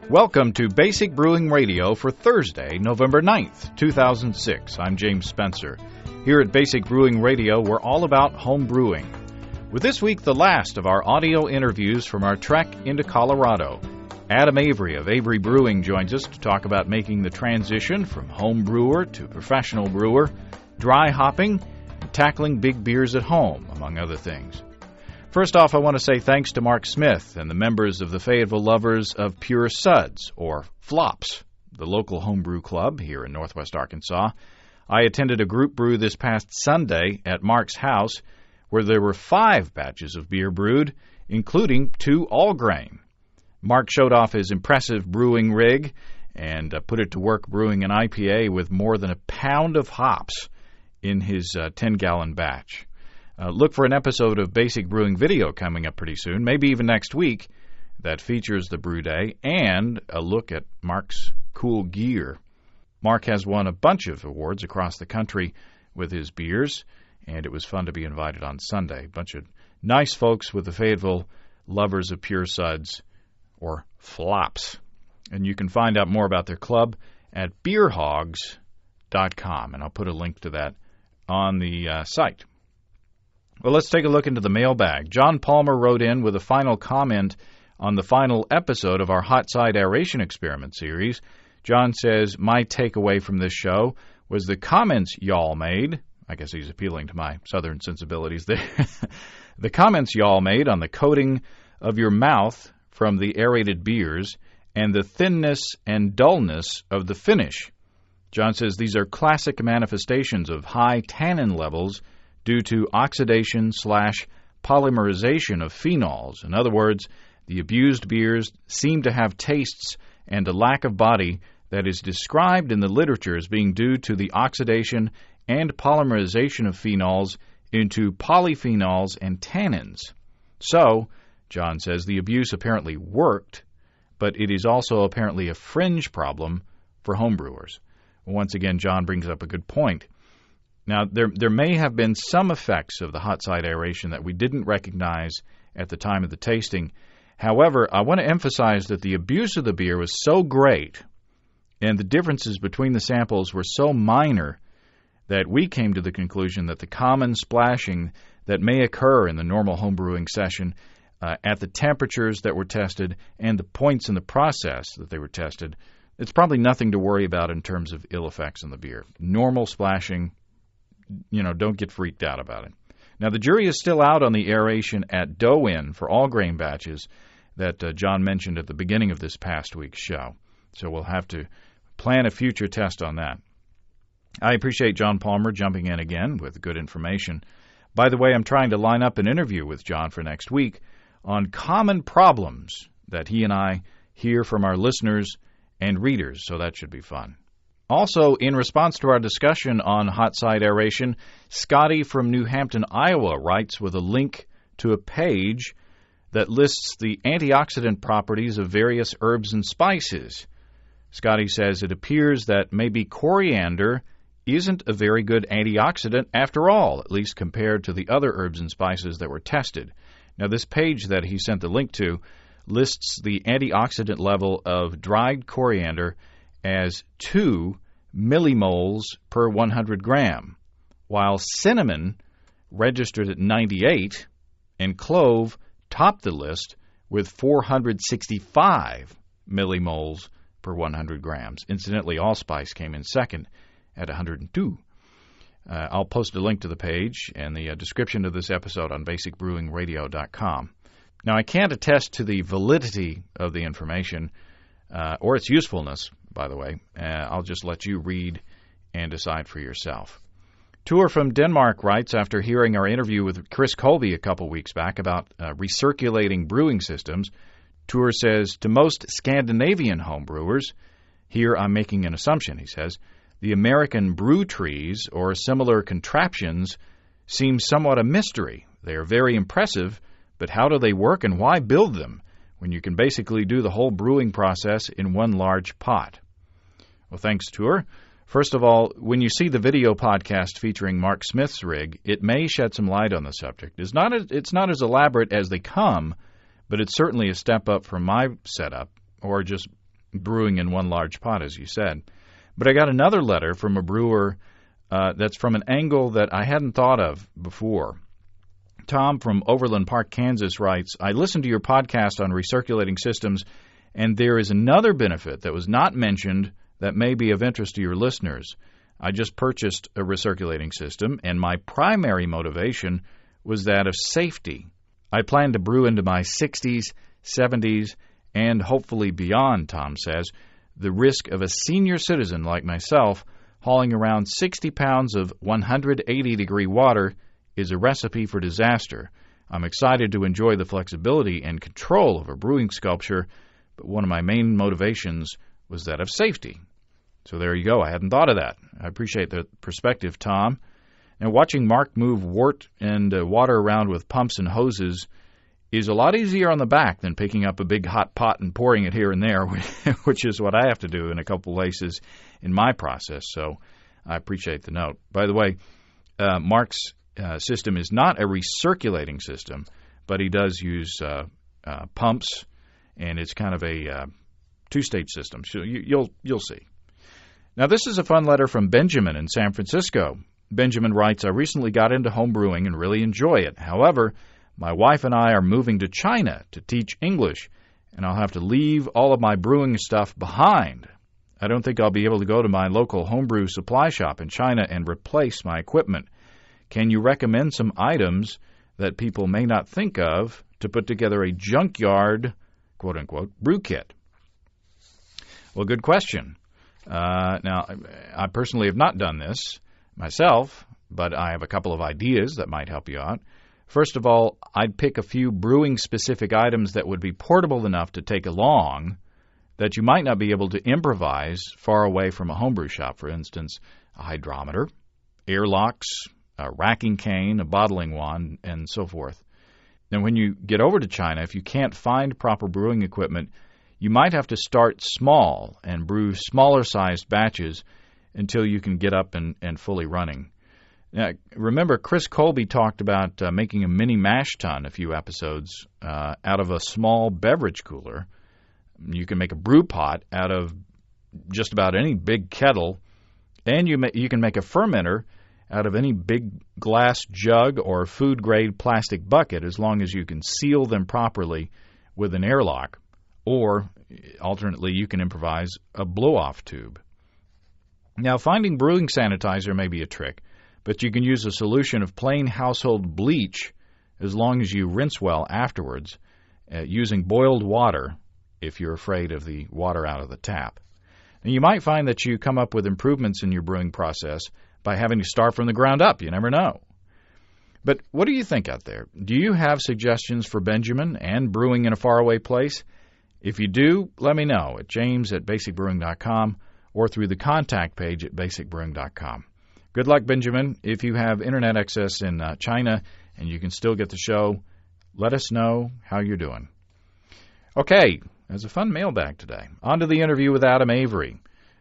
Welcome to Basic Brewing Radio for Thursday, November 9th, 2006. I'm James Spencer. Here at Basic Brewing Radio, we're all about home brewing. With this week, the last of our audio interviews from our trek into Colorado. Adam Avery of Avery Brewing joins us to talk about making the transition from home brewer to professional brewer, dry hopping, and tackling big beers at home, among other things. First off, I want to say thanks to Mark Smith and the members of the Fayetteville Lovers of Pure Suds, or Flops, the local homebrew club here in northwest Arkansas. I attended a group brew this past Sunday at Mark's house where there were 5 batches of beer brewed, including 2 all-grain. Mark showed off his impressive brewing rig and put it to work brewing an IPA with more than a pound of hops in his 10-gallon batch. Look for an episode of Basic Brewing Video coming up pretty soon, maybe even next week, that features the brew day and a look at Mark's cool gear. Mark has won a bunch of awards across the country with his beers, and it was fun to be invited on Sunday. A bunch of nice folks with the Fayetteville Lovers of Pure Suds, or Flops. And you can find out more about their club at beerhogs.com, and I'll put a link to that on the site. Well, let's take a look into the mailbag. John Palmer wrote in with a final comment on the final episode of our Hot Side Aeration Experiment series. John says, my takeaway from this show was the comments y'all made. I guess he's appealing to my southern sensibilities there. The comments y'all made on the coating of your mouth from the aerated beers and the thinness and dullness of the finish. John says these are classic manifestations of high tannin levels due to oxidation/polymerization of phenols. In other words, the abused beers seem to have tastes and a lack of body that is described in the literature as being due to the oxidation and polymerization of phenols into polyphenols and tannins. So, John says, the abuse apparently worked, but it is also apparently a fringe problem for homebrewers. Once again, John brings up a good point. Now, there may have been some effects of the hot side aeration that we didn't recognize at the time of the tasting. However, I want to emphasize that the abuse of the beer was so great and the differences between the samples were so minor that we came to the conclusion that the common splashing that may occur in the normal homebrewing session at the temperatures that were tested and the points in the process that they were tested, it's probably nothing to worry about in terms of ill effects on the beer. Normal splashing, don't get freaked out about it. Now, the jury is still out on the aeration at dough-in for all grain batches that John mentioned at the beginning of this past week's show. So we'll have to plan a future test on that. I appreciate John Palmer jumping in again with good information. By the way, I'm trying to line up an interview with John for next week on common problems that he and I hear from our listeners and readers, so that should be fun. Also, in response to our discussion on hot side aeration, Scotty from New Hampton, Iowa, writes with a link to a page that lists the antioxidant properties of various herbs and spices. Scotty says it appears that maybe coriander isn't a very good antioxidant after all, at least compared to the other herbs and spices that were tested. Now, this page that he sent the link to lists the antioxidant level of dried coriander as 2 millimoles per 100 gram, while cinnamon registered at 98 and clove topped the list with 465 millimoles per 100 grams. Incidentally, allspice came in second at 102. I'll post a link to the page and the description of this episode on basicbrewingradio.com. Now, I can't attest to the validity of the information or its usefulness, by the way. I'll just let you read and decide for yourself. Tour from Denmark writes, after hearing our interview with Chris Colby a couple weeks back about recirculating brewing systems, Tour says, to most Scandinavian homebrewers, here I'm making an assumption, he says, the American brew trees or similar contraptions seem somewhat a mystery. They are very impressive, but how do they work and why build them when you can basically do the whole brewing process in one large pot? Well, thanks, Tour. First of all, when you see the video podcast featuring Mark Smith's rig, it may shed some light on the subject. It's not as elaborate as they come, but it's certainly a step up from my setup, or just brewing in one large pot, as you said. But I got another letter from a brewer that's from an angle that I hadn't thought of before. Tom from Overland Park, Kansas writes, I listened to your podcast on recirculating systems, and there is another benefit that was not mentioned that may be of interest to your listeners. I just purchased a recirculating system, and my primary motivation was that of safety. I plan to brew into my 60s, 70s, and hopefully beyond, Tom says. The risk of a senior citizen like myself hauling around 60 pounds of 180-degree water is a recipe for disaster. I'm excited to enjoy the flexibility and control of a brewing sculpture, but one of my main motivations was that of safety. So there you go. I hadn't thought of that. I appreciate the perspective, Tom. Now, watching Mark move wort and water around with pumps and hoses is a lot easier on the back than picking up a big hot pot and pouring it here and there, which is what I have to do in a couple places in my process. So I appreciate the note. By the way, Mark's system is not a recirculating system, but he does use pumps, and it's kind of a two-stage system. So you'll see. Now, this is a fun letter from Benjamin in San Francisco. Benjamin writes, I recently got into home brewing and really enjoy it. However, my wife and I are moving to China to teach English, and I'll have to leave all of my brewing stuff behind. I don't think I'll be able to go to my local homebrew supply shop in China and replace my equipment. Can you recommend some items that people may not think of to put together a junkyard, quote-unquote, brew kit? Well, good question. Now, I personally have not done this myself, but I have a couple of ideas that might help you out. First of all, I'd pick a few brewing-specific items that would be portable enough to take along that you might not be able to improvise far away from a homebrew shop. For instance, a hydrometer, airlocks, a racking cane, a bottling wand, and so forth. Now, when you get over to China, if you can't find proper brewing equipment, you might have to start small and brew smaller-sized batches until you can get up and fully running. Now, remember, Chris Colby talked about making a mini mash tun a few episodes out of a small beverage cooler. You can make a brew pot out of just about any big kettle, and you can make a fermenter out of any big glass jug or food-grade plastic bucket as long as you can seal them properly with an airlock. Or, alternately, you can improvise a blow-off tube. Now, finding brewing sanitizer may be a trick, but you can use a solution of plain household bleach as long as you rinse well afterwards, using boiled water if you're afraid of the water out of the tap. Now, you might find that you come up with improvements in your brewing process by having to start from the ground up. You never know. But what do you think out there? Do you have suggestions for Benjamin and brewing in a faraway place? If you do, let me know at james@basicbrewing.com or through the contact page at basicbrewing.com. Good luck, Benjamin. If you have internet access in China and you can still get the show, let us know how you're doing. Okay, there's a fun mailbag today. On to the interview with Adam Avery.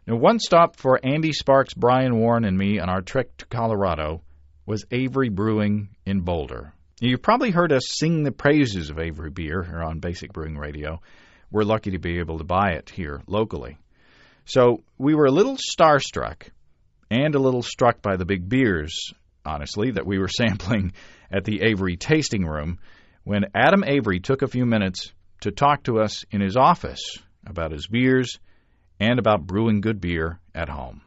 Now, one stop for Andy Sparks, Brian Warren, and me on our trek to Colorado was Avery Brewing in Boulder. Now, you've probably heard us sing the praises of Avery beer here on Basic Brewing Radio. We're lucky to be able to buy it here locally. So we were a little starstruck and a little struck by the big beers, honestly, that we were sampling at the Avery tasting room when Adam Avery took a few minutes to talk to us in his office about his beers and about brewing good beer at home.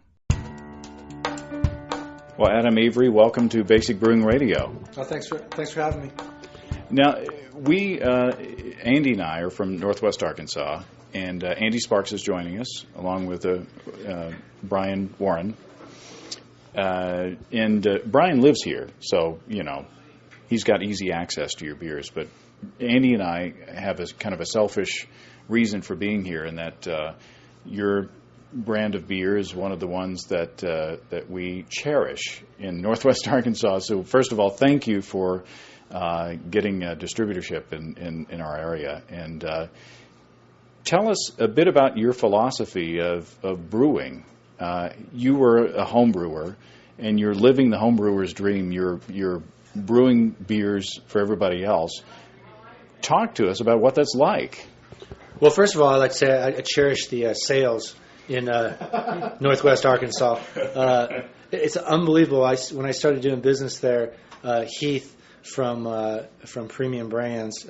Well, Adam Avery, welcome to Basic Brewing Radio. Oh, thanks for having me. Now, Andy and I are from Northwest Arkansas, and Andy Sparks is joining us, along with Brian Warren. And Brian lives here, so, he's got easy access to your beers. But Andy and I have a kind of a selfish reason for being here, in that your brand of beer is one of the ones that we cherish in Northwest Arkansas. So, first of all, thank you for getting distributorship in our area. And tell us a bit about your philosophy of brewing. You were a home brewer, and you're living the home brewer's dream. You're brewing beers for everybody else. Talk to us about what that's like. Well, first of all, I'd like to say I cherish the sales in Northwest Arkansas. It's unbelievable. When I started doing business there, Heath from Premium Brands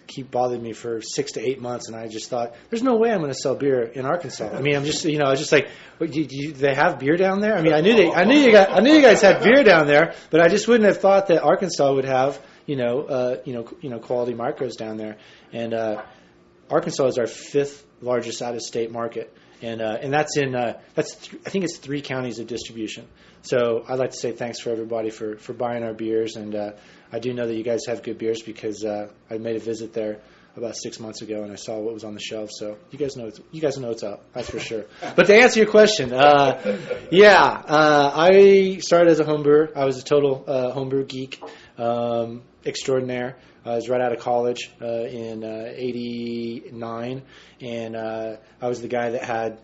keep bothering me for 6 to 8 months, and I just thought, there's no way I'm going to sell beer in Arkansas. I mean, I was just like, do they have beer down there? I mean, I knew you guys had beer down there, but I just wouldn't have thought that Arkansas would have quality micros down there. And Arkansas is our 5th largest out-of-state market, and that's I think it's 3 counties of distribution. So I'd like to say thanks for everybody for buying our beers, and I do know that you guys have good beers because I made a visit there about 6 months ago, and I saw what was on the shelf. So you guys know what's up. That's for sure. But to answer your question, I started as a home brewer. I was a total homebrew geek extraordinaire. I was right out of college in '89, and I was the guy that had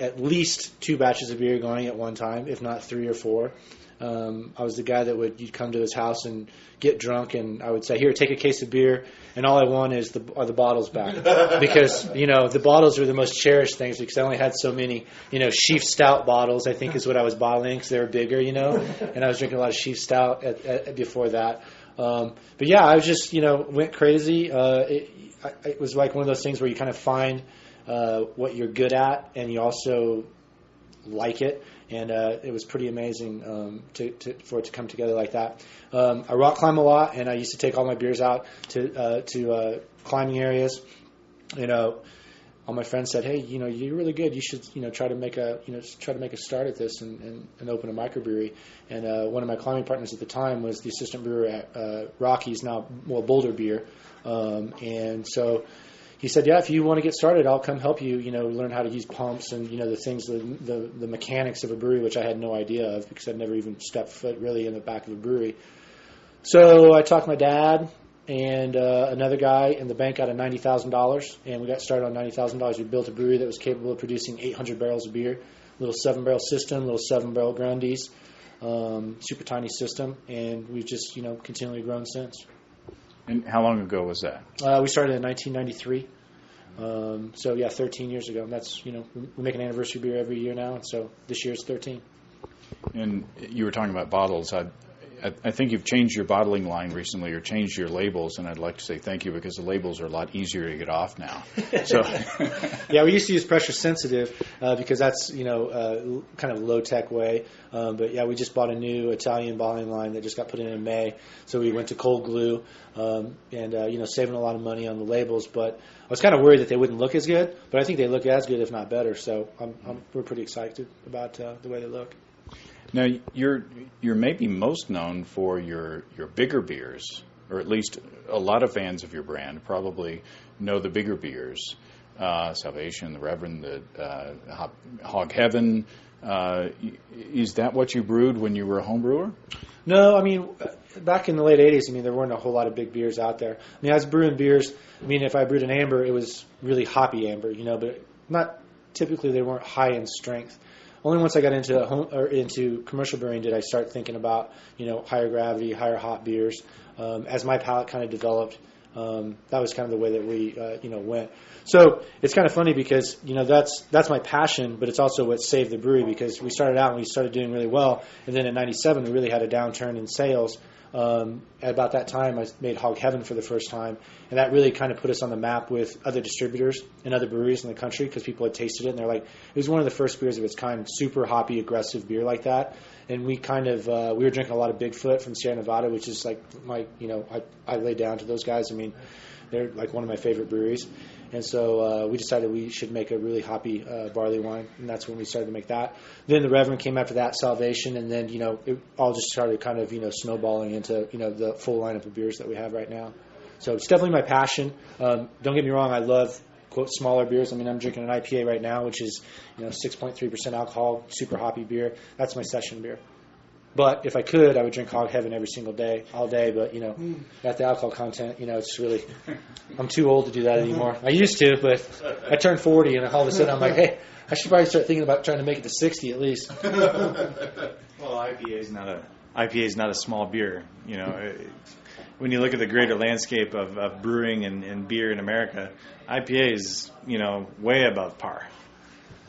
at least 2 batches of beer going at one time, if not 3 or 4. I was the guy that you'd come to his house and get drunk, and I would say, "Here, take a case of beer," and all I want are the bottles back, because the bottles are the most cherished things, because I only had so many Sheaf Stout bottles, I think is what I was bottling, because they were bigger, and I was drinking a lot of Sheaf Stout before that. But yeah, I was just went crazy. It was like one of those things where you kind of find what you're good at, and you also like it. And it was pretty amazing for it to come together like that. I rock climb a lot, and I used to take all my beers out to climbing areas. All my friends said, "Hey, you're really good. You should try to make a start at this and open a microbrewery." And one of my climbing partners at the time was the assistant brewer at Rockies, now Boulder Beer, and so he said, "Yeah, if you want to get started, I'll come help you. Learn how to use pumps and the things, the mechanics of a brewery," which I had no idea of because I'd never even stepped foot really in the back of a brewery. So I talked to my dad and another guy in the bank out of $90,000, and we got started on $90,000. We built a brewery that was capable of producing 800 barrels of beer, little 7-barrel system, little 7-barrel Grundies, super tiny system, and we've just continually grown since. And how long ago was that? We started in 1993. So yeah, 13 years ago. And that's we make an anniversary beer every year now, and so this year's 13. And you were talking about bottles. I think you've changed your bottling line recently, or changed your labels, and I'd like to say thank you, because the labels are a lot easier to get off now. So yeah, we used to use pressure sensitive because that's kind of low tech way. But yeah, we just bought a new Italian bottling line that just got put in May. So we went to cold glue and saving a lot of money on the labels. But I was kind of worried that they wouldn't look as good, but I think they look as good, if not better. So we're pretty excited about the way they look. Now, you're maybe most known for your bigger beers, or at least a lot of fans of your brand probably know the bigger beers, Salvation, the Reverend, the Hog Heaven. Is that what you brewed when you were a home brewer? No, I mean, back in the late 80s, there weren't a whole lot of big beers out there. I was brewing beers. If I brewed an amber, it was really hoppy amber, but not typically, they weren't high in strength. Only once I got into commercial brewing did I start thinking about higher gravity, higher hop beers. As my palate kind of developed, that was kind of the way that we went. So it's kind of funny because that's my passion, but it's also what saved the brewery, because we started out and we started doing really well, and then in '97 we really had a downturn in sales. At about that time, I made Hog Heaven for the first time, and that really kind of put us on the map with other distributors and other breweries in the country, because people had tasted it, and they're like, it was one of the first beers of its kind, super hoppy, aggressive beer like that. And we kind of we were drinking a lot of Bigfoot from Sierra Nevada, which is like I lay down to those guys. They're like one of my favorite breweries. And so we decided we should make a really hoppy barley wine, and that's when we started to make that. Then the Reverend came after that, Salvation, and then it all just started kind of snowballing into the full lineup of beers that we have right now. So it's definitely my passion. Don't get me wrong, I love quote smaller beers. I'm drinking an IPA right now, which is 6.3% alcohol, super hoppy beer. That's my session beer. But if I could, I would drink Hog Heaven every single day, all day. But, at the alcohol content, it's really, I'm too old to do that anymore. I used to, but I turned 40, and all of a sudden I'm like, hey, I should probably start thinking about trying to make it to 60 at least. Well, IPA is not a small beer. when you look at the greater landscape of brewing and beer in America, IPA is, way above par.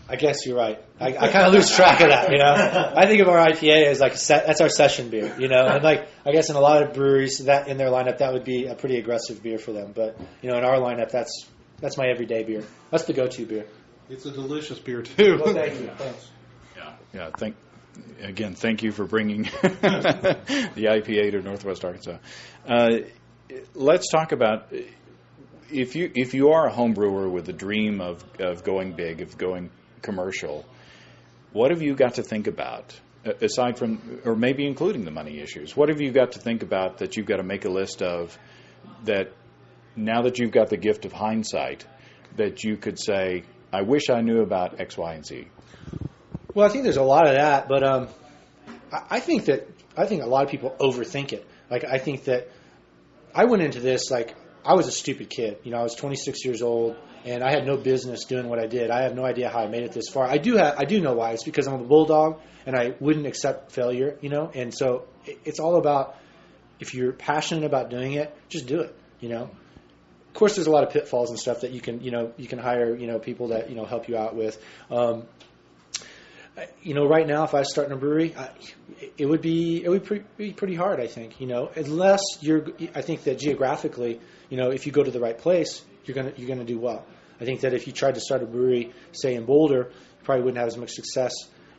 I guess you're right. I kind of lose track of that, I think of our IPA as like that's our session beer, and like I guess in a lot of breweries that in their lineup that would be a pretty aggressive beer for them. But in our lineup that's my everyday beer. That's the go-to beer. It's a delicious beer too. Well, thank you. Thanks. Yeah. Thank you for bringing the IPA to Northwest Arkansas. Let's talk about if you are a home brewer with the dream of going big, of going commercial, what have you got to think about aside from, or maybe including the money issues? What have you got to think about that you've got to make a list of that now that you've got the gift of hindsight that you could say, I wish I knew about X, Y, and Z? Well, I think there's a lot of that, but I think a lot of people overthink it. Like I think that I went into this like I was a stupid kid. I was 26 years old, and I had no business doing what I did. I have no idea how I made it this far. I do know why. It's because I'm a bulldog, and I wouldn't accept failure. And so it's all about if you're passionate about doing it, just do it. Of course, there's a lot of pitfalls and stuff that you can hire people that help you out with. Right now, if I was starting a brewery, it would be pretty hard. I think unless I think that geographically, if you go to the right place, you're gonna do well. I think that if you tried to start a brewery, say in Boulder, you probably wouldn't have as much success.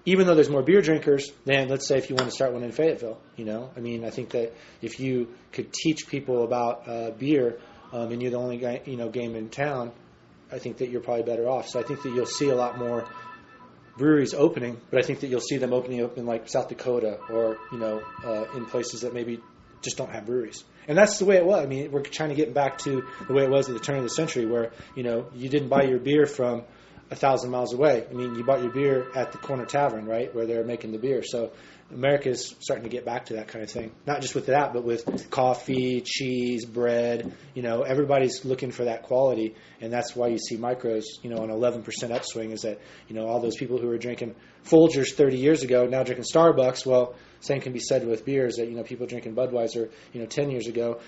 Even though there's more beer drinkers than, let's say, if you want to start one in Fayetteville. I think that if you could teach people about beer, and you're the only guy, game in town, I think that you're probably better off. So I think that you'll see a lot more breweries opening, but I think that you'll see them opening up in like South Dakota or in places that maybe just don't have breweries. And that's the way it was. We're trying to get back to the way it was at the turn of the century, where you didn't buy your beer from 1,000 miles away. You bought your beer at the corner tavern, right, where they're making the beer. So America is starting to get back to that kind of thing. Not just with that, but with coffee, cheese, bread. Everybody's looking for that quality, and that's why you see micros, an 11% upswing. Is that all those people who were drinking Folgers 30 years ago now drinking Starbucks? Well, same can be said with beers that people drinking Budweiser 10 years ago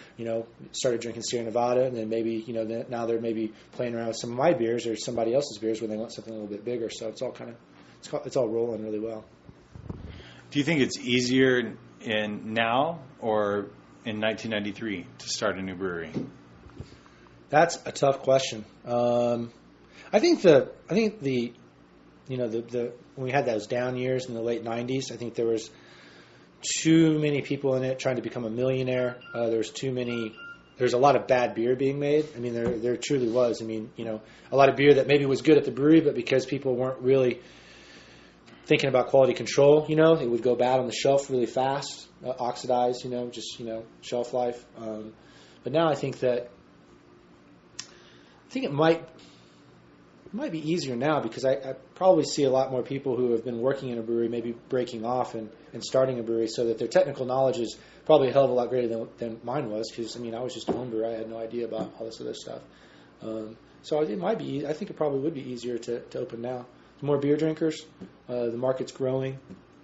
started drinking Sierra Nevada, and then maybe now they're maybe playing around with some of my beers or somebody else's beers when they want something a little bit bigger. So it's all it's all rolling really well. Do you think it's easier in now or in 1993 to start a new brewery? That's a tough question. I think the when we had those down years in the late 90s, I think there was too many people in it trying to become a millionaire. There's a lot of bad beer being made. There truly was. A lot of beer that maybe was good at the brewery, but because people weren't really thinking about quality control, it would go bad on the shelf really fast, oxidize, shelf life. But now I think it might be easier now because I probably see a lot more people who have been working in a brewery maybe breaking off and starting a brewery, so that their technical knowledge is probably a hell of a lot greater than mine was, because I was just a home brewer. I had no idea about all this other stuff. So it might be. I think it probably would be easier to open now. More beer drinkers, the market's growing,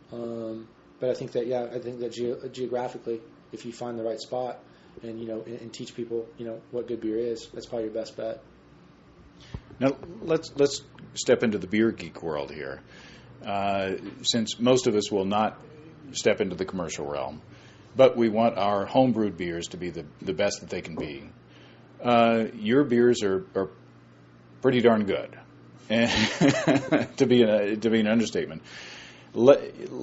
but I think that geographically, if you find the right spot and and teach people what good beer is, that's probably your best bet. Now let's step into the beer geek world here, since most of us will not step into the commercial realm, but we want our homebrewed beers to be the best that they can be. Your beers are pretty darn good. to be an understatement. Let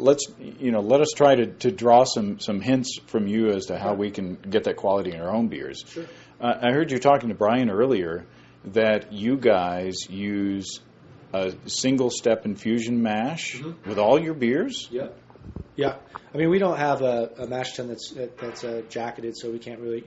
us try to draw some hints from you as to how we can get that quality in our own beers. Sure. I heard you talking to Brian earlier that you guys use a single step infusion mash with all your beers. Yeah. We don't have a mash tun that's jacketed, so we can't really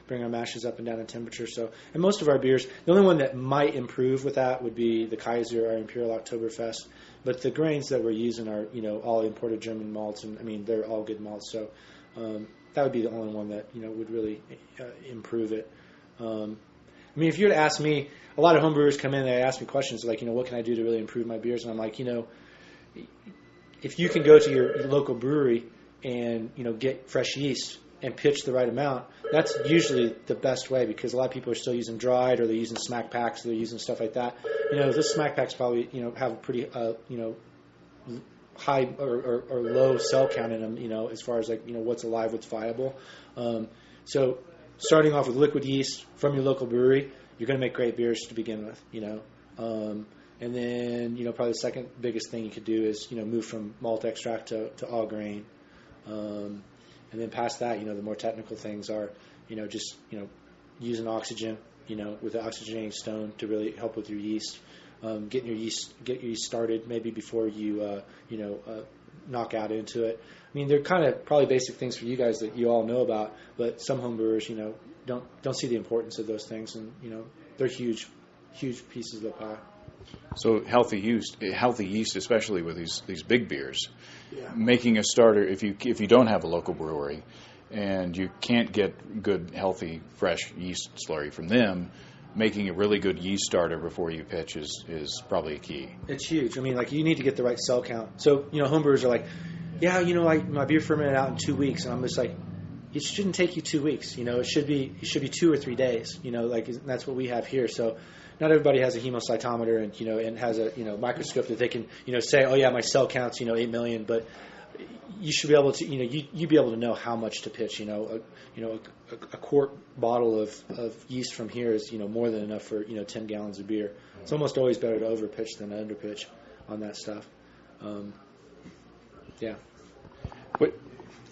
bring our mashes up and down in temperature. So, and most of our beers, the only one that might improve with that would be the Kaiser, our Imperial Oktoberfest. But the grains that we're using are, all imported German malts, and they're all good malts. So that would be the only one that would really improve it. If you were to ask me, a lot of homebrewers come in and they ask me questions like, what can I do to really improve my beers? And I'm like, if you can go to your local brewery and get fresh yeast and pitch the right amount, that's usually the best way, because a lot of people are still using dried, or they're using smack packs, or they're using stuff like that. This smack packs probably, have a pretty, high or low cell count in them, as far as what's alive, what's viable. So starting off with liquid yeast from your local brewery, you're going to make great beers to begin with, and then, probably the second biggest thing you could do is, move from malt extract to all grain. And then past that, the more technical things are, just, using oxygen, with the oxygenating stone to really help with your yeast. Get your yeast started maybe before you, knock out into it. I mean, they're kind of probably basic things for you guys that you all know about, but some home brewers, don't see the importance of those things, and, they're huge pieces of the pie. So healthy yeast, especially with these big beers, making a starter. If you don't have a local brewery, and you can't get good, healthy, fresh yeast slurry from them, making a really good yeast starter before you pitch is probably a key. It's huge. I mean, you need to get the right cell count. So homebrewers are like, my beer fermented out in 2 weeks, and I'm just like, it shouldn't take you 2 weeks. It should be 2 or 3 days. That's what we have here. So not everybody has a hemocytometer and has a microscope that they can say, oh yeah, my cell count's 8 million, but you should be able to you'd be able to know how much to pitch. A quart bottle of yeast from here is more than enough for 10 gallons of beer. It's almost always better to overpitch than to underpitch on that stuff. Yeah. But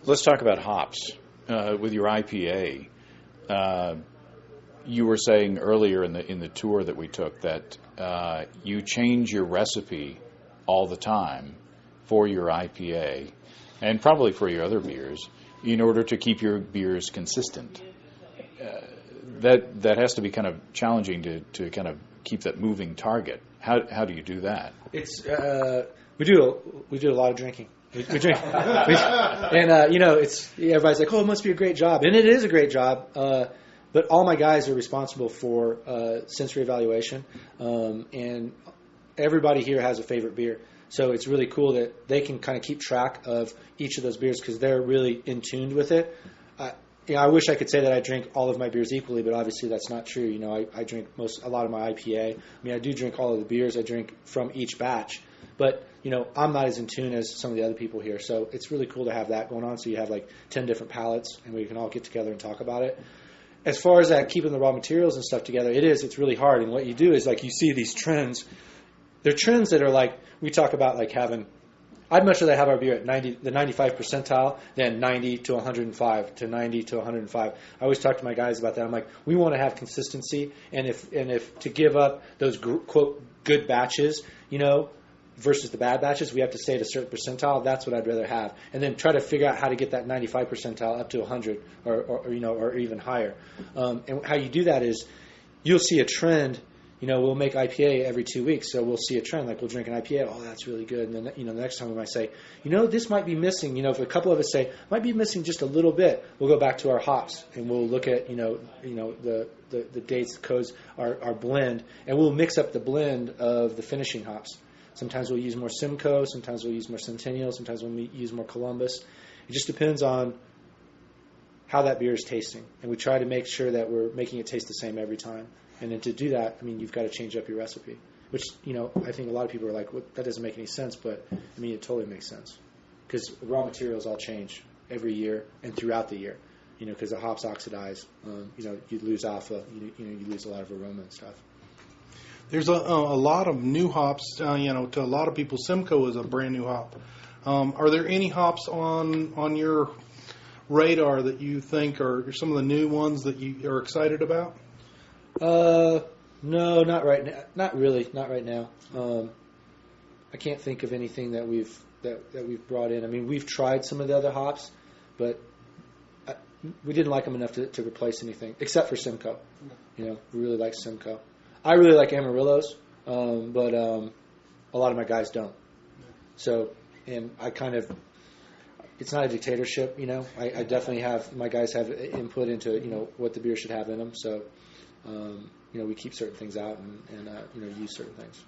let's talk about hops with your IPA. You were saying earlier in the tour that we took that you change your recipe all the time for your IPA, and probably for your other beers, in order to keep your beers consistent. That has to be kind of challenging to kind of keep that moving target. How do you do that? It's we do a lot of drinking. We drink, and it's everybody's like, oh, it must be a great job, and it is a great job. But all my guys are responsible for sensory evaluation, and everybody here has a favorite beer. So it's really cool that they can kind of keep track of each of those beers because they're really in tune with it. I wish I could say that I drink all of my beers equally, but obviously that's not true. I drink a lot of my IPA. I mean, I do drink all of the beers I drink from each batch, but I'm not as in tune as some of the other people here. So it's really cool to have that going on. So you have 10 different palettes, and we can all get together and talk about it. As far as that keeping the raw materials and stuff together, it's really hard. And what you do is you see these trends. They're trends that are we talk about having, I'd much rather have our beer at the 95 percentile than 90 to 105 to 90 to 105. I always talk to my guys about that. I'm like, we want to have consistency, and if to give up those quote good batches, versus the bad batches, we have to stay at a certain percentile. That's what I'd rather have, and then try to figure out how to get that 95 percentile up to 100 or even higher. And how you do that is you'll see a trend. We'll make IPA every 2 weeks, so we'll see a trend. We'll drink an IPA, oh, that's really good. And then, the next time we might say, this might be missing. If a couple of us say, might be missing just a little bit, we'll go back to our hops, and we'll look at, the dates, the codes, our blend, and we'll mix up the blend of the finishing hops. Sometimes we'll use more Simcoe, sometimes we'll use more Centennial, sometimes we'll use more Columbus. It just depends on how that beer is tasting. And we try to make sure that we're making it taste the same every time. And then to do that, you've got to change up your recipe, which, I think a lot of people are like, that doesn't make any sense. But, it totally makes sense because raw materials all change every year and throughout the year, because the hops oxidize. You lose alpha, you lose a lot of aroma and stuff. There's a lot of new hops, to a lot of people, Simcoe is a brand new hop. Are there any hops on your radar that you think are some of the new ones that you are excited about? No, not right now. Not really, not right now. I can't think of anything that we've brought in. We've tried some of the other hops, but we didn't like them enough to replace anything, except for Simcoe. We really like Simcoe. I really like Amarillos, but a lot of my guys don't. So, and I kind of, it's not a dictatorship, I definitely have, my guys have input into, what the beer should have in them. So, we keep certain things out and use certain things.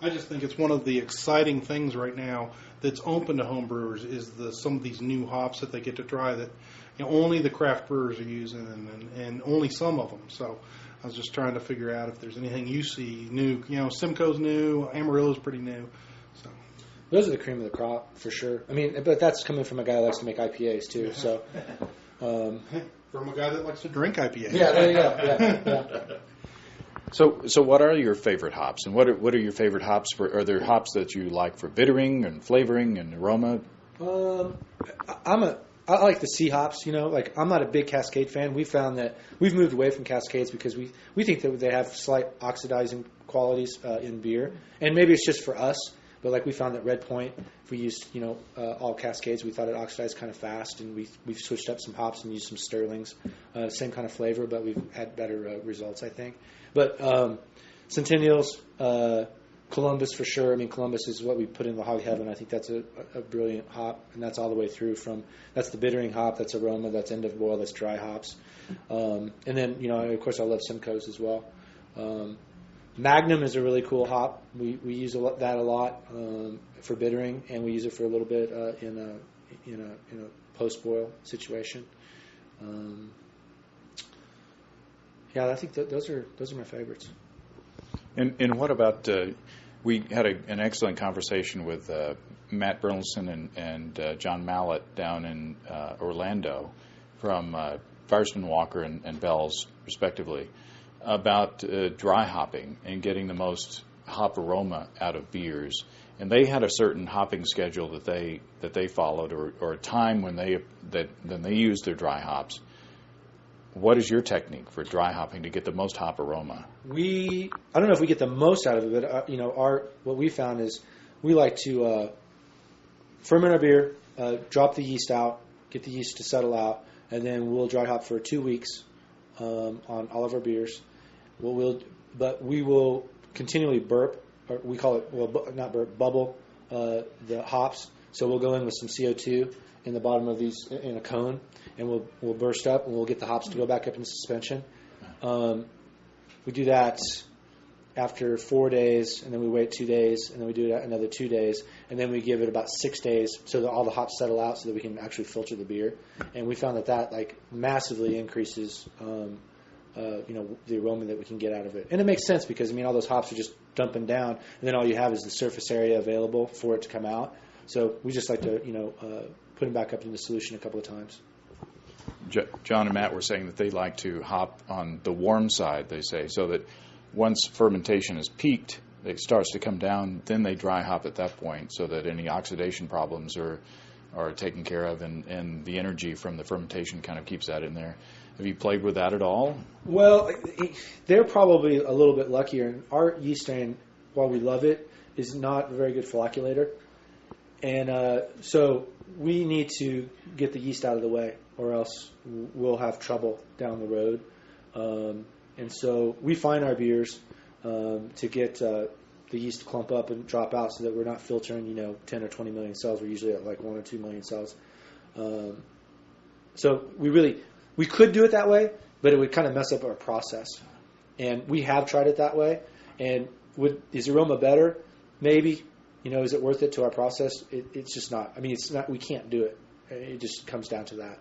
I just think it's one of the exciting things right now that's open to home brewers is some of these new hops that they get to try that, only the craft brewers are using, and only some of them. So I was just trying to figure out if there's anything you see new. Simcoe's new, Amarillo's pretty new. So those are the cream of the crop for sure. I mean, but that's coming from a guy that likes to make IPAs too. So from a guy that likes to drink IPA. Yeah, there you go. Yeah. So what are your favorite hops, and what are your favorite hops for? Are there hops that you like for bittering and flavoring and aroma? I like the C hops. Like I'm not a big Cascade fan. We found that we've moved away from Cascades because we think that they have slight oxidizing qualities in beer, and maybe it's just for us. But like we found that Red Point, if we used all Cascades, we thought it oxidized kind of fast, and we've switched up some hops and used some Sterlings, same kind of flavor, but we've had better results, I think. But Centennials, Columbus for sure. I mean, Columbus is what we put in the Hog Heaven. I think that's a brilliant hop, and that's all the way through from that's the bittering hop, that's aroma, that's end of boil, that's dry hops, and then of course I love Simcoe's as well. Magnum is a really cool hop. We use that a lot for bittering, and we use it for a little bit in a post boil situation. I think those are my favorites. And what about we had an excellent conversation with Matt Burleson and John Mallett down in Orlando from Firestone Walker and Bell's respectively, about dry hopping and getting the most hop aroma out of beers, and they had a certain hopping schedule that they followed, or a time when they used their dry hops. What is your technique for dry hopping to get the most hop aroma? I don't know if we get the most out of it, but what we found is we like to ferment our beer, drop the yeast out, get the yeast to settle out, and then we'll dry hop for 2 weeks on all of our beers. But we will continually burp, or we call it, not burp, bubble the hops. So we'll go in with some CO2 in the bottom of these in a cone, and we'll burst up, and we'll get the hops to go back up in suspension. We do that after 4 days, and then we wait 2 days, and then we do it another 2 days, and then we give it about 6 days so that all the hops settle out so that we can actually filter the beer. And we found that like massively increases the aroma that we can get out of it. And it makes sense because, all those hops are just dumping down, and then all you have is the surface area available for it to come out. So we just like to, put them back up in the solution a couple of times. John and Matt were saying that they like to hop on the warm side, they say, so that once fermentation is peaked, it starts to come down, then they dry hop at that point so that any oxidation problems are taken care of, and the energy from the fermentation kind of keeps that in there. Have you played with that at all? Well, they're probably a little bit luckier. And our yeast strain, while we love it, is not a very good flocculator. And so we need to get the yeast out of the way, or else we'll have trouble down the road. And so we fine our beers to get the yeast to clump up and drop out so that we're not filtering, 10 or 20 million cells. We're usually at like 1 or 2 million cells. So we could do it that way, but it would kind of mess up our process. And we have tried it that way. And is aroma better? Maybe. Is it worth it to our process? It's just not. It's not. We can't do it. It just comes down to that.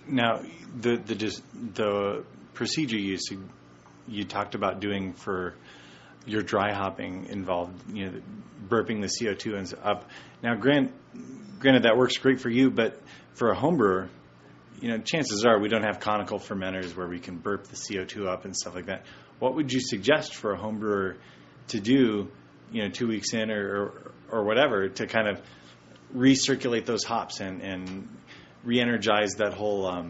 Now, the procedure you talked about doing for your dry hopping involved, burping the CO2 and up. Now, granted, that works great for you, but for a home brewer, chances are we don't have conical fermenters where we can burp the CO2 up and stuff like that. What would you suggest for a home brewer to do, 2 weeks in or whatever, to kind of recirculate those hops and re-energize that whole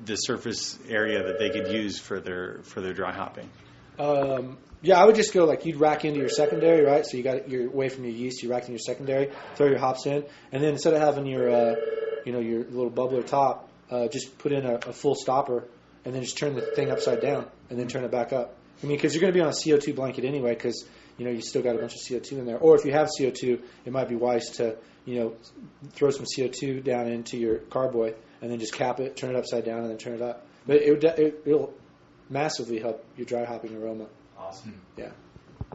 the surface area that they could use for their dry hopping? I would just go like you'd rack into your secondary, right? So you're away from your yeast, you rack in your secondary, throw your hops in, and then instead of having your your little bubbler top, just put in a full stopper, and then just turn the thing upside down, and then turn it back up. Because you're going to be on a CO2 blanket anyway, because you still got a bunch of CO2 in there. Or if you have CO2, it might be wise to throw some CO2 down into your carboy, and then just cap it, turn it upside down, and then turn it up. But it'll massively help your dry hopping aroma. Awesome. Yeah.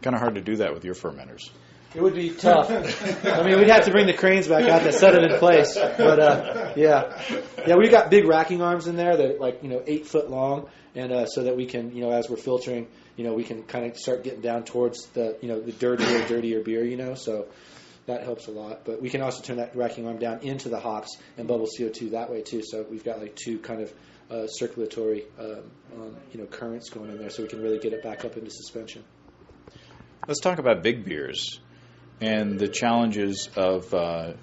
Kind of hard to do that with your fermenters. It would be tough. I mean, we'd have to bring the cranes back out to set it in place. But yeah, we've got big racking arms in there that 8 foot long, and so that we can, as we're filtering, we can kind of start getting down towards the dirtier beer, So that helps a lot. But we can also turn that racking arm down into the hops and bubble CO2 that way too. So we've got two kind of circulatory, currents going in there, so we can really get it back up into suspension. Let's talk about big beers and the challenges of that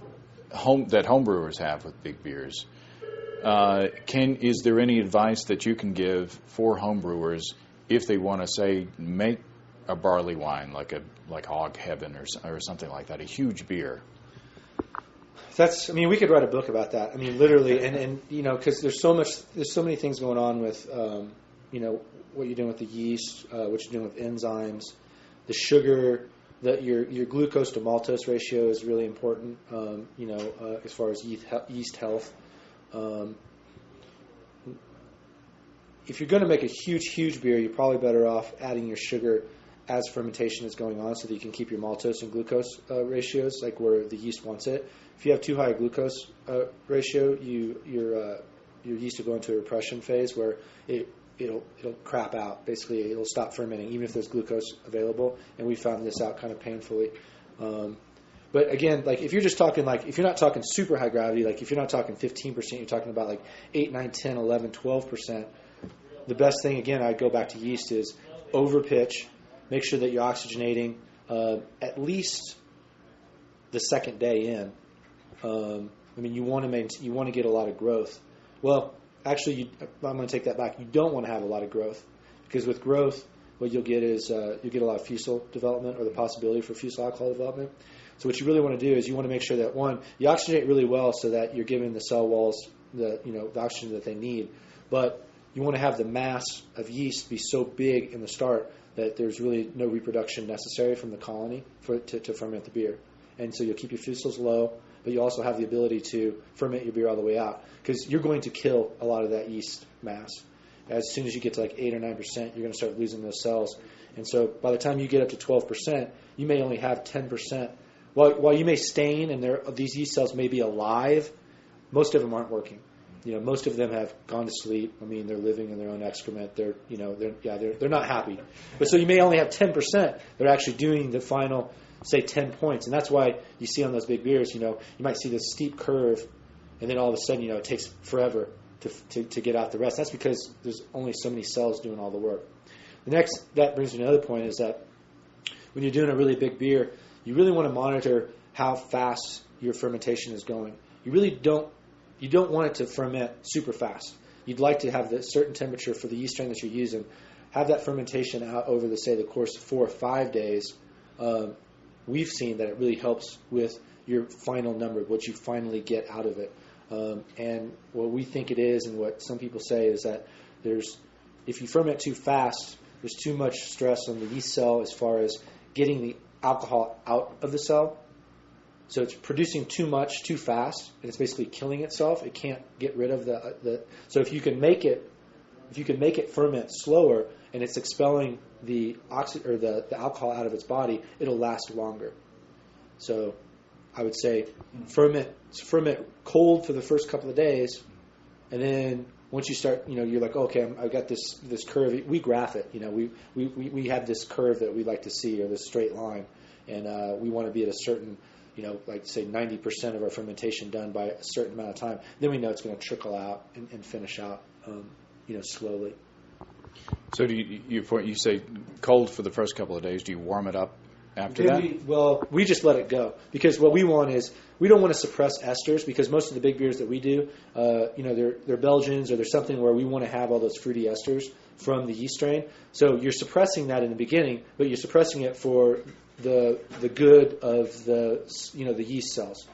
homebrewers have with big beers. Is there any advice that you can give for homebrewers if they want to, say, make a barley wine like Hog Heaven or something like that, a huge beer? We could write a book about that. Literally, and because there's so many things going on with, what you're doing with the yeast, what you're doing with enzymes, the sugar. Your glucose to maltose ratio is really important, as far as yeast health. If you're going to make a huge beer, you're probably better off adding your sugar as fermentation is going on, so that you can keep your maltose and glucose ratios like where the yeast wants it. If you have too high a glucose ratio, your yeast will go into a repression phase where it'll crap out. Basically, it'll stop fermenting, even if there's glucose available. And we found this out kind of painfully. But again, if you're just talking, if you're not talking super high gravity, if you're not talking 15%, you're talking about 8, 9, 10, 11, 12%. The best thing, again, I'd go back to yeast, is over pitch. Make sure that you're oxygenating at least the second day in. You want to get a lot of growth. Well, actually, I'm going to take that back. You don't want to have a lot of growth, because with growth, what you'll get is you'll get a lot of fusel development, or the possibility for fusel alcohol development. So what you really want to do is you want to make sure that, one, you oxygenate really well so that you're giving the cell walls the oxygen that they need. But you want to have the mass of yeast be so big in the start that there's really no reproduction necessary from the colony to ferment the beer. And so you'll keep your fusels low, but you also have the ability to ferment your beer all the way out, because you're going to kill a lot of that yeast mass. As soon as you get to 8 or 9%, you're going to start losing those cells. And so by the time you get up to 12%, you may only have 10%. While you may stain and these yeast cells may be alive, most of them aren't working. Most of them have gone to sleep. They're living in their own excrement. They're not happy. But so you may only have 10%. They're actually doing the final, say, 10 points. And that's why you see on those big beers, you might see this steep curve, and then all of a sudden, it takes forever to get out the rest. That's because there's only so many cells doing all the work. That brings me to another point, is that when you're doing a really big beer, you really want to monitor how fast your fermentation is going. You don't want it to ferment super fast. You'd like to have the certain temperature for the yeast strain that you're using. Have that fermentation out over the course of 4 or 5 days. We've seen that it really helps with your final number, what you finally get out of it. And what we think it is, and what some people say, is that if you ferment too fast, there's too much stress on the yeast cell as far as getting the alcohol out of the cell. So it's producing too much too fast, and it's basically killing itself. It can't get rid of the. So if you can make it ferment slower, and it's expelling the alcohol out of its body, it'll last longer. So I would say ferment cold for the first couple of days, and then once you start, you're like, okay, I've got this curve. We graph it. We have this curve that we like to see, or this straight line, and we want to be at a certain, say 90% of our fermentation done by a certain amount of time. Then we know it's going to trickle out and finish out, slowly. So do you say cold for the first couple of days? Do you warm it up after that? We just let it go, because what we want is, we don't want to suppress esters, because most of the big beers that we do, they're Belgians, or there's something where we want to have all those fruity esters from the yeast strain. So you're suppressing that in the beginning, but you're suppressing it for the good of the yeast cells.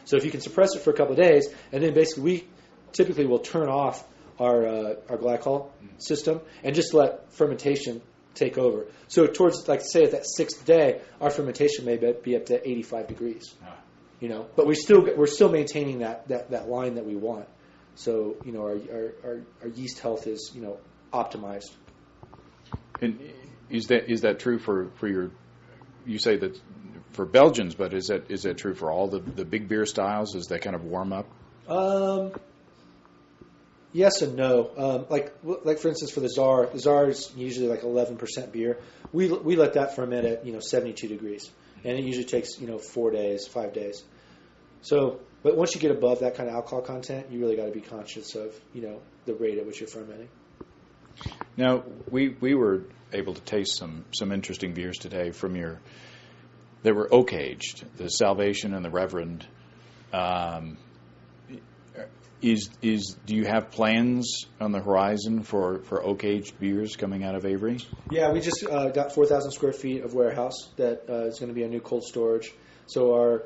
So if you can suppress it for a couple of days, and then basically we typically will turn off our glycol system and just let fermentation take over. So towards, say at that 6th day, our fermentation may be up to 85 degrees. But we're still maintaining that line that we want. So our yeast health is optimized. And is that true for your? You say that for Belgians, but is that true for all the big beer styles as they kind of warm up? Yes and no. Like for instance, for the Czar is usually like 11% beer. We let that ferment at 72 degrees, and it usually takes 4 days, 5 days. So, but once you get above that kind of alcohol content, you really got to be conscious of the rate at which you're fermenting. Now we were able to taste some interesting beers today from your. They were oak aged, the Salvation and the Reverend. Do you have plans on the horizon for oak aged beers coming out of Avery? Yeah, we just got 4,000 square feet of warehouse that is going to be a new cold storage. So our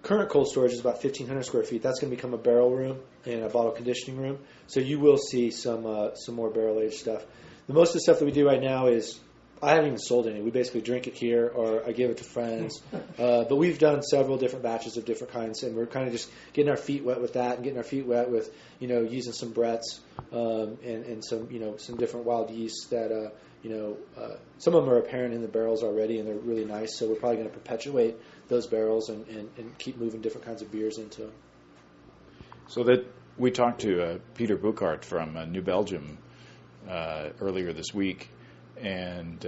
current cold storage is about 1,500 square feet. That's going to become a barrel room and a bottle conditioning room. So you will see some more barrel aged stuff. The most of the stuff that we do right now is I haven't even sold any. We basically drink it here, or I give it to friends. But we've done several different batches of different kinds, and we're kind of just getting our feet wet with that, and getting our feet wet with using some Brett's and some different wild yeasts that some of them are apparent in the barrels already, and they're really nice. So we're probably going to perpetuate those barrels and keep moving different kinds of beers into them. So that we talked to Peter Buchart from New Belgium earlier this week. And,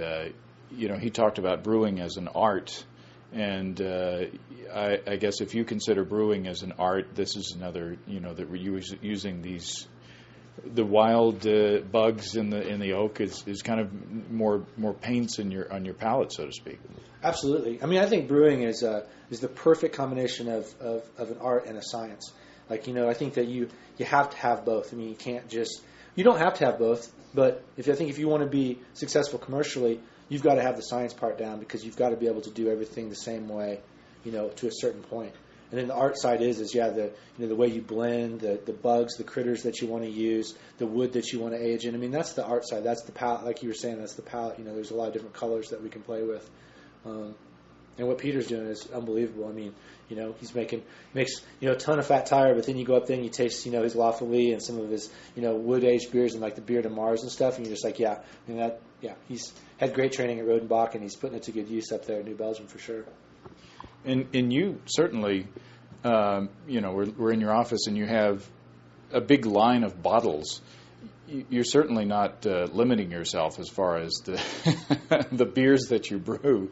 he talked about brewing as an art. And I guess if you consider brewing as an art, this is another, that we're using the wild bugs in the oak is kind of more paints on your palate, so to speak. Absolutely. I mean, I think brewing is the perfect combination of an art and a science. I think that you have to have both. I mean, you don't have to have both. But if you want to be successful commercially, you've got to have the science part down, because you've got to be able to do everything the same way, to a certain point. And then the art side is the way you blend, the bugs, the critters that you want to use, the wood that you want to age in. I mean, that's the art side. That's the palette, like you were saying. That's the palette. There's a lot of different colors that we can play with. And what Peter's doing is unbelievable. I mean, he's makes a ton of fat tire, but then you go up there and you taste, his Lafayette and some of his, wood aged beers and like the Beer to Mars and stuff, and you're just like, he's had great training at Rodenbach, and he's putting it to good use up there in New Belgium for sure. And you certainly, we're in your office and you have a big line of bottles. You're certainly not limiting yourself as far as the beers that you brew.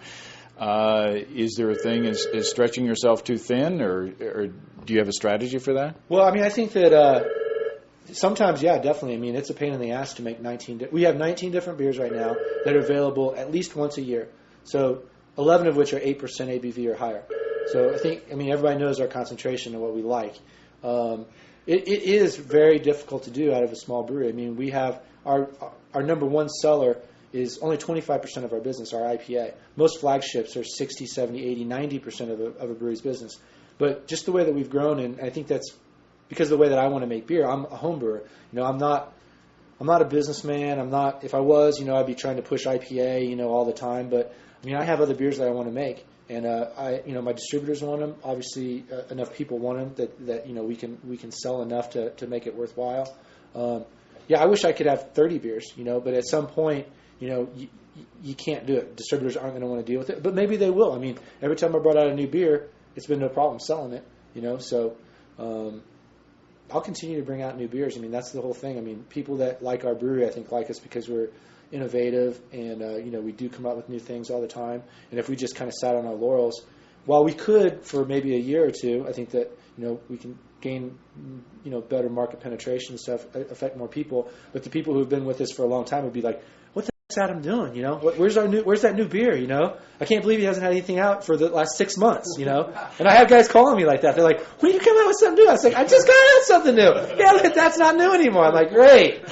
Is there a thing as stretching yourself too thin, or do you have a strategy for that? Well, I mean, I think that sometimes, yeah, definitely. I mean, it's a pain in the ass to make 19. We have 19 different beers right now that are available at least once a year. So 11 of which are 8% ABV or higher. So everybody knows our concentration and what we like. It is very difficult to do out of a small brewery. I mean, we have our number one seller is only 25% of our business, our IPA. Most flagships are 60, 70, 80, 90% of a brewery's business. But just the way that we've grown, and I think that's because of the way that I want to make beer. I'm a home brewer. I'm not a businessman. I'm not. If I was, I'd be trying to push IPA, all the time. But I mean, I have other beers that I want to make, and my distributors want them. Obviously, enough people want them that we can sell enough to make it worthwhile. I wish I could have 30 beers, but at some point, you can't do it. Distributors aren't going to want to deal with it, but maybe they will. I mean, every time I brought out a new beer, it's been no problem selling it, So I'll continue to bring out new beers. I mean, that's the whole thing. I mean, people that like our brewery, I think, like us because we're innovative and, we do come out with new things all the time. And if we just kind of sat on our laurels, while we could for maybe a year or two, I think that, we can gain, better market penetration and stuff, affect more people. But the people who've been with us for a long time would be like, what's Adam doing? Where's that new beer? I can't believe he hasn't had anything out for the last 6 months. And I have guys calling me like that. They're like, when you come out with something new? I was like, I just got out something new. Yeah, that's not new anymore. I'm like, great.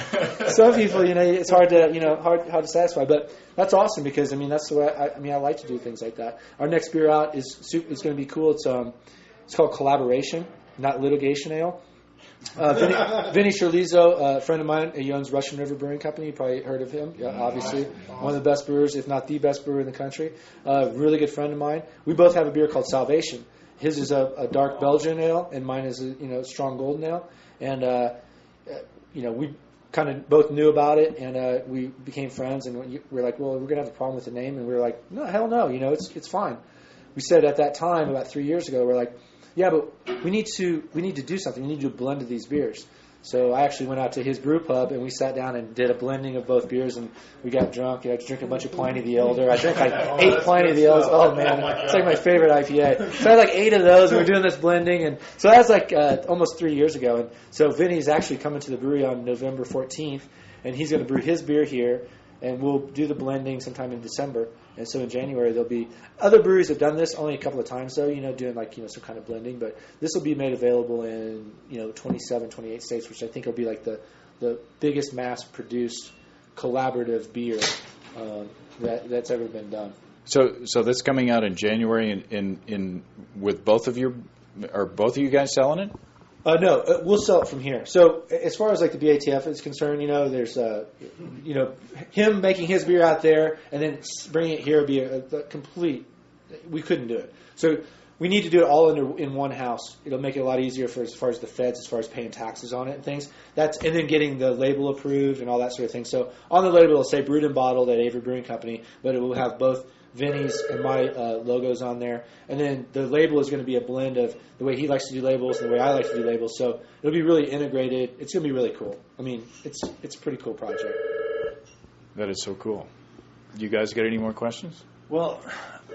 Some people, it's hard to satisfy, but that's awesome because that's the way I like to do things like that. Our next beer out is going to be cool. It's called Collaboration, not Litigation Ale. Vinny Sherlizo, a friend of mine, he owns Russian River Brewing Company. You probably heard of him. Yeah, obviously, one of the best brewers, if not the best brewer in the country. Really good friend of mine. We both have a beer called Salvation. His is a dark Belgian ale, and mine is a strong golden ale. And we kind of both knew about it, and we became friends. And we were like, well, we're gonna have a problem with the name, and we were like, no, hell no, it's fine. we said at that time, about 3 years ago, we're like, yeah, but we need to do something. We need to do a blend of these beers. So I actually went out to his brew pub, and we sat down and did a blending of both beers, and we got drunk. I was drinking a bunch of Pliny the Elder. I drank like 8 Pliny the Elders. Oh, man. It's like my favorite IPA. So I had like 8 of those, and we're doing this blending. And so that was like almost 3 years ago. And so Vinny's actually coming to the brewery on November 14th, and he's going to brew his beer here, and we'll do the blending sometime in December. And so in January, there'll be other breweries have done this only a couple of times, though, doing like, some kind of blending. But this will be made available in, 27, 28 states, which I think will be like the biggest mass-produced collaborative beer that's ever been done. So that's coming out in January in with both of you guys selling it? No, we'll sell it from here. So as far as like the BATF is concerned, there's him making his beer out there and then bringing it here would be a complete. We couldn't do it. So we need to do it all in one house. It'll make it a lot easier as far as the feds, as far as paying taxes on it and things. And then getting the label approved and all that sort of thing. So on the label it'll say brewed and bottled at Avery Brewing Company, but it will have both Vinny's and my logos on there. And then the label is going to be a blend of the way he likes to do labels and the way I like to do labels. So it'll be really integrated. It's going to be really cool. I mean, it's a pretty cool project. That is so cool. You guys got any more questions? Well,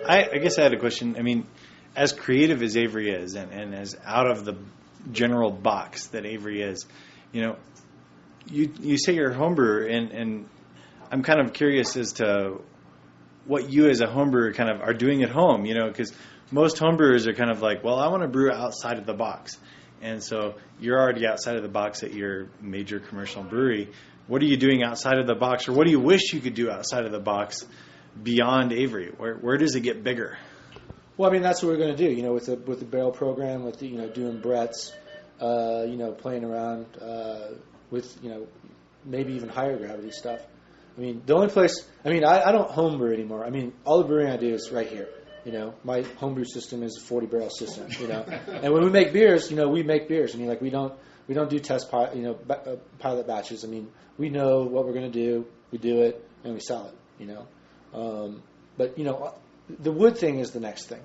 I guess I had a question. I mean, as creative as Avery is and as out of the general box that Avery is, you say you're a homebrewer, and I'm kind of curious as to what you as a homebrewer kind of are doing at home, because most homebrewers are kind of like, well, I want to brew outside of the box. And so you're already outside of the box at your major commercial brewery. What are you doing outside of the box, or what do you wish you could do outside of the box beyond Avery? Where does it get bigger? Well, I mean, that's what we're going to do, with the barrel program, with the, doing Brett's, playing around with, maybe even higher gravity stuff. I mean, the only place, I don't homebrew anymore. I mean, all the brewing I do is right here. My homebrew system is a 40-barrel system, And when we make beers, we make beers. I mean, like we don't do test pilot batches. I mean, we know what we're going to do, we do it, and we sell it, But, the wood thing is the next thing,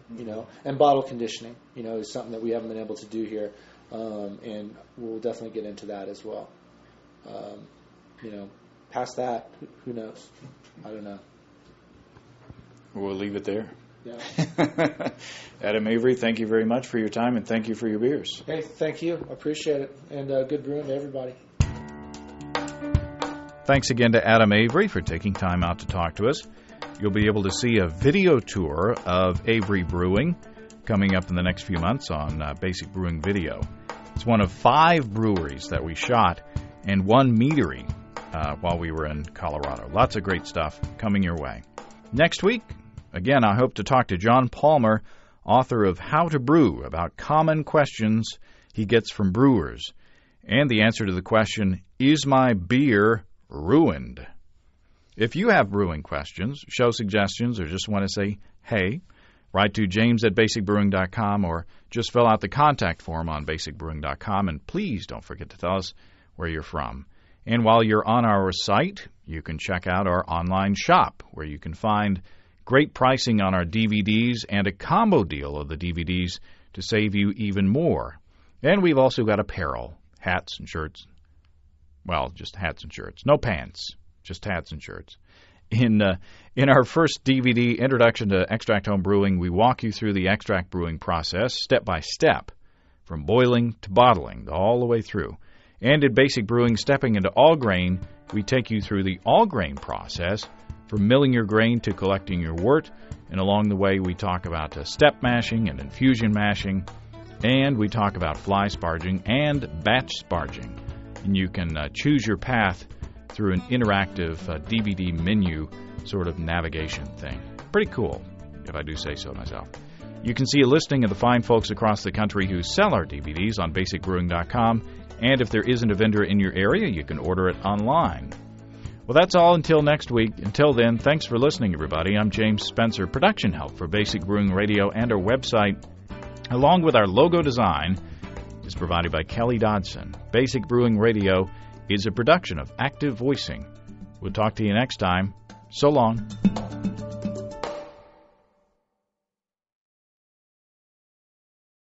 and bottle conditioning, is something that we haven't been able to do here, and we'll definitely get into that as well. Past that, who knows? I don't know. We'll leave it there. Yeah. Adam Avery, thank you very much for your time, and thank you for your beers. Hey, thank you. I appreciate it, and good brewing to everybody. Thanks again to Adam Avery for taking time out to talk to us. You'll be able to see a video tour of Avery Brewing coming up in the next few months on Basic Brewing Video. It's one of 5 breweries that we shot and 1 meadery while we were in Colorado. Lots of great stuff coming your way. Next week, again, I hope to talk to John Palmer, author of How to Brew, about common questions he gets from brewers, and the answer to the question, is my beer ruined? If you have brewing questions, show suggestions, or just want to say, hey, write to james@basicbrewing.com or just fill out the contact form on basicbrewing.com, and please don't forget to tell us where you're from. And while you're on our site, you can check out our online shop, where you can find great pricing on our DVDs and a combo deal of the DVDs to save you even more. And we've also got apparel, hats and shirts. Well, just hats and shirts. No pants, just hats and shirts. In our first DVD, Introduction to Extract Home Brewing, we walk you through the extract brewing process step by step, from boiling to bottling, all the way through. And in Basic Brewing, Stepping into All Grain, we take you through the all grain process, from milling your grain to collecting your wort, and along the way we talk about step mashing and infusion mashing, and we talk about fly sparging and batch sparging. And you can choose your path through an interactive DVD menu sort of navigation thing. Pretty cool, if I do say so myself. You can see a listing of the fine folks across the country who sell our DVDs on basicbrewing.com, and if there isn't a vendor in your area, you can order it online. Well, that's all until next week. Until then, thanks for listening, everybody. I'm James Spencer. Production help for Basic Brewing Radio and our website, along with our logo design, is provided by Kelly Dodson. Basic Brewing Radio is a production of Active Voicing. We'll talk to you next time. So long.